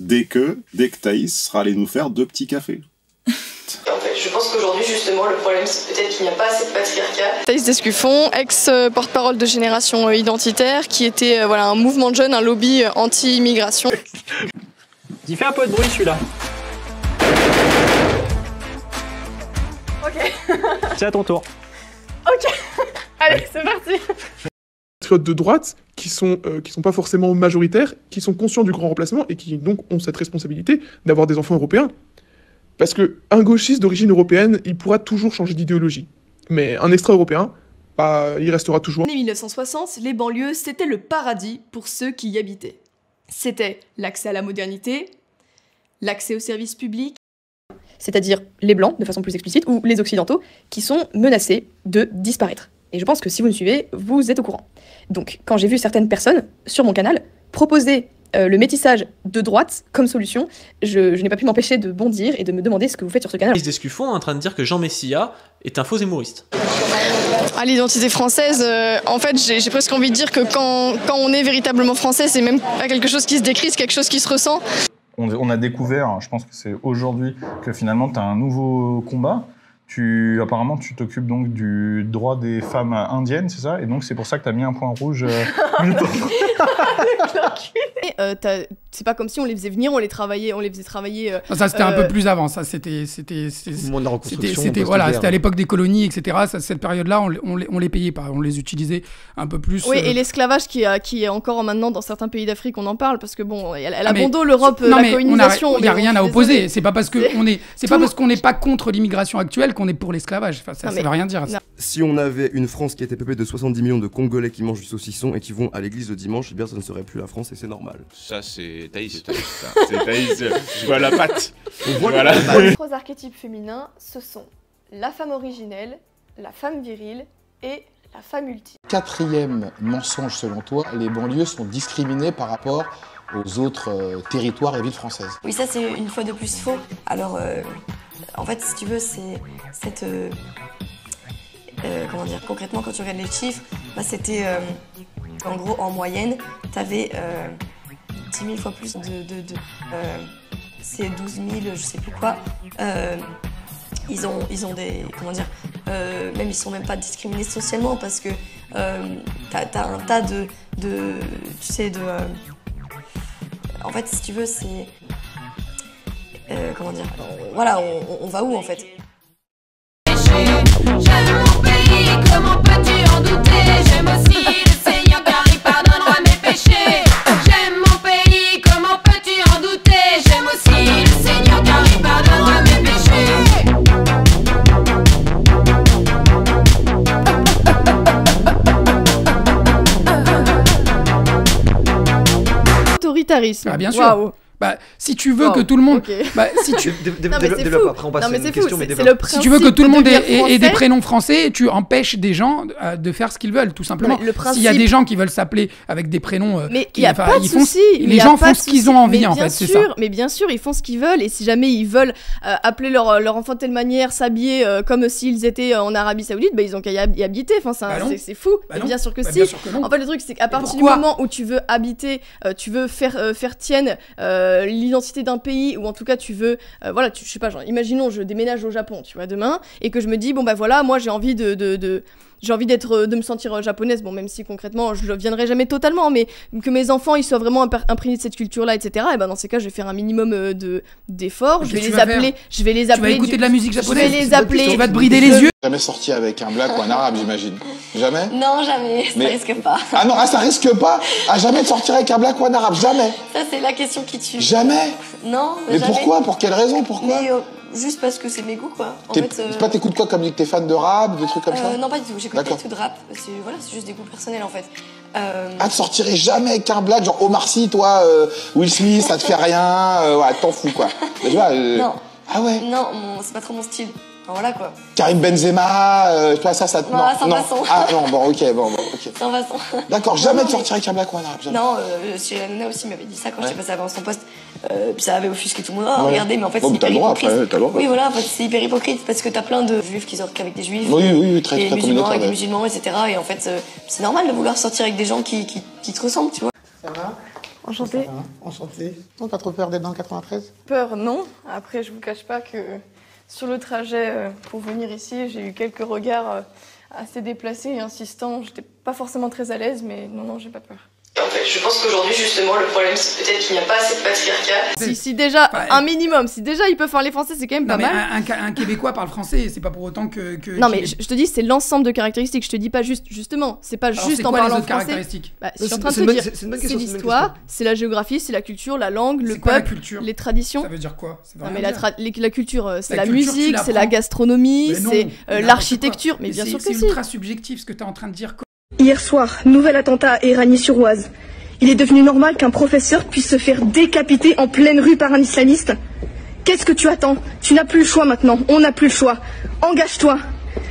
dès que Thaïs sera allé nous faire 2 petits cafés. En fait, je pense qu'aujourd'hui, justement, le problème, c'est peut-être qu'il n'y a pas assez de patriarcat. Thaïs Descuffon, ex-porte-parole de Génération Identitaire, qui était voilà, un mouvement de jeunes, un lobby anti-immigration. Il fait un peu de bruit celui-là. Ok. C'est à ton tour. Ok. Allez, c'est parti. Patriotes de droite qui sont pas forcément majoritaires, qui sont conscients du grand remplacement et qui donc ont cette responsabilité d'avoir des enfants européens. Parce qu'un gauchiste d'origine européenne, il pourra toujours changer d'idéologie. Mais un extra-européen, bah, il restera toujours. En 1960, les banlieues, c'était le paradis pour ceux qui y habitaient. C'était l'accès à la modernité, l'accès aux services publics, c'est-à-dire les blancs, de façon plus explicite, ou les occidentaux, qui sont menacés de disparaître. Et je pense que si vous me suivez, vous êtes au courant. Donc, quand j'ai vu certaines personnes, sur mon canal, proposer le métissage de droite comme solution, je n'ai pas pu m'empêcher de bondir et de me demander ce que vous faites sur ce canal. Thaïs Descuffon est en train de dire que Jean Messia est un faux humoriste. À l'identité française, en fait, j'ai presque envie de dire que quand on est véritablement français, c'est même pas quelque chose qui se décrit, c'est quelque chose qui se ressent. On a découvert, je pense que c'est aujourd'hui, que finalement tu as un nouveau combat. Apparemment, tu t'occupes donc du droit des femmes indiennes, c'est ça? Et donc, c'est pour ça que tu as mis un point rouge. C'est pas comme si on les faisait venir, on les faisait travailler. Ça, c'était un peu plus avant. Ça, c'était voilà, c'était à l'époque des colonies, etc. Cette période-là, on les payait pas, on les utilisait un peu plus. Oui, et l'esclavage qui est encore maintenant dans certains pays d'Afrique, on en parle parce que bon, elle a bon dos l'Europe, la colonisation. Il y a rien à opposer. C'est pas parce qu'on n'est pas contre l'immigration actuelle qu'on est pour l'esclavage. Enfin, ça veut rien dire. Si on avait une France qui était peuplée de 70 millions de Congolais qui mangent du saucisson et qui vont à l'église le dimanche, eh bien ça ne serait plus la France et c'est normal. Ça c'est Thaïs. C'est Thaïs. Je vois la patte. Voilà. Les 3 archétypes féminins, ce sont la femme originelle, la femme virile et la femme ultime. 4e mensonge selon toi, les banlieues sont discriminées par rapport aux autres territoires et villes françaises. Oui, ça c'est une fois de plus faux. Alors, en fait, si tu veux, c'est cette... comment dire, concrètement, quand tu regardes les chiffres, bah, c'était... en gros, en moyenne, t'avais 10 000 fois plus c'est 12 000, je sais plus quoi. Ils ont des... Comment dire, même ils sont même pas discriminés socialement parce que t'as un tas de tu sais, de... en fait, si tu veux, c'est... comment dire, voilà, on va où en fait? J'aime mon pays, comment peux-tu en douter? J'aime aussi le Seigneur car il pardonnera mes péchés. J'aime mon pays, comment peux-tu en douter? J'aime aussi le Seigneur car il pardonnera mes péchés. Autoritarisme. Ah, bien sûr. Waouh. Bah, si tu veux que tout le monde, bah, si tu développe, après on passe à une c'est question, fou, mais c'est le principe. Si tu veux que tout le monde ait ait des prénoms français, tu empêches des gens de faire ce qu'ils veulent, tout simplement. S'il y a des gens qui veulent s'appeler avec des prénoms, mais il y a pas de souci. Les gens font ce qu'ils ont envie, en fait, c'est ça. Mais bien sûr, ils font ce qu'ils veulent, et si jamais ils veulent appeler leur enfant de telle manière, s'habiller comme s'ils étaient en Arabie Saoudite, bah ils ont qu'à y habiter. Enfin, c'est fou. Bien sûr que si. En fait, le truc, c'est qu'à partir du moment où tu veux habiter, tu veux faire tienne l'identité d'un pays, ou en tout cas tu veux voilà, je sais pas, genre imaginons je déménage au Japon, tu vois, demain, et que je me dis bon bah voilà, moi j'ai envie de me sentir japonaise, bon, même si concrètement je ne viendrai jamais totalement, mais que mes enfants ils soient vraiment imprégnés de cette culture-là, etc. Et ben dans ces cas, je vais faire un minimum d'efforts. Je vais les appeler. Tu vas écouter de la musique japonaise. Je vais les appeler. Tu vas te brider les yeux. Jamais sorti avec un black ou un arabe, j'imagine. Jamais? Non, jamais. Ça risque pas. Ah non, ça risque pas. Ah, jamais de sortir avec un black ou un arabe, jamais. Ça c'est la question qui tue. Jamais. Non. Mais jamais. Pourquoi? Pour quelle raison? Pourquoi? Mais, juste parce que c'est mes goûts, quoi. T'écoutes quoi comme musique? T'es fan de rap, des trucs comme ça? Non, pas du tout. J'écoute pas du tout de rap. C'est juste des goûts personnels, en fait. Ah, tu sortirais jamais avec un black, genre Omar Sy, toi, Will Smith, ça te fait rien, ouais, t'en fous, quoi. Mais tu vois, non. Ah ouais? Non, c'est pas trop mon style. Enfin, voilà, quoi. Karim Benzema, toi, ça te... Non, sans façon. Ah non, bon, ok. Sans façon. D'accord, jamais de sortir avec un black ou un arabe, jamais. Non, Cyril Hanouna aussi m'avait dit ça quand j'étais passée avant son poste. Puis ça avait offusqué tout le monde. Oh, regardez, mais en fait, c'est hyper hypocrite. T'as le droit. Oui, voilà, en fait, c'est hyper hypocrite parce que t'as plein de juifs qui sortent qu'avec des juifs. Oui, très musulmans avec des musulmans, etc. Et en fait, c'est normal de vouloir sortir avec des gens qui te ressemblent, tu vois. Ça va? Enchantée. Enchanté. Non, t'as trop peur d'être dans le 93? Peur, non. Après, je vous cache pas que sur le trajet pour venir ici, j'ai eu quelques regards assez déplacés et insistants. J'étais pas forcément très à l'aise, mais non, j'ai pas peur. En fait, je pense qu'aujourd'hui, justement, le problème, c'est peut-être qu'il n'y a pas assez de patriarcat. Si déjà, un minimum, si déjà ils peuvent parler français, c'est quand même pas mal. Un Québécois parle français, c'est pas pour autant que non, mais je te dis, c'est l'ensemble de caractéristiques. Je te dis pas justement, c'est pas alors juste en parlant les autres français. Caractéristiques je suis en train de te dire, c'est l'histoire, c'est la géographie, c'est la culture, la langue, le peuple, les traditions. Ça veut dire quoi? Non, mais la culture, c'est la musique, c'est la gastronomie, c'est l'architecture. Mais bien sûr que c'est si. ultra subjectif ce que t'es en train de dire. Hier soir, nouvel attentat à Éragny-sur-Oise. Il est devenu normal qu'un professeur puisse se faire décapiter en pleine rue par un islamiste. Qu'est-ce que tu attends? Tu n'as plus le choix maintenant, on n'a plus le choix. Engage-toi.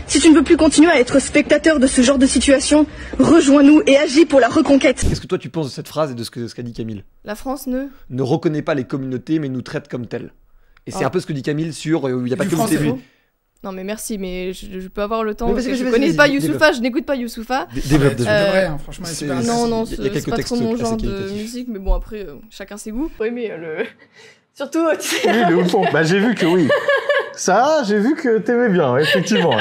Si tu ne veux plus continuer à être spectateur de ce genre de situation, rejoins-nous et agis pour la reconquête. Qu'est-ce que toi tu penses de cette phrase et de ce qu'a dit Camille? La France ne reconnaît pas les communautés mais nous traite comme telles. Et c'est un peu ce que dit Camille sur il n'y a pas de communauté. Non mais merci, mais je peux avoir le temps parce que je connais pas Youssoupha, je n'écoute pas Youssoupha. Développe, franchement, non, c'est pas trop mon genre de musique, mais bon après, chacun ses goûts. Oui, mais surtout, tu sais... Oui, le fond. Bah j'ai vu que oui. Ça, j'ai vu que t'aimais bien, effectivement.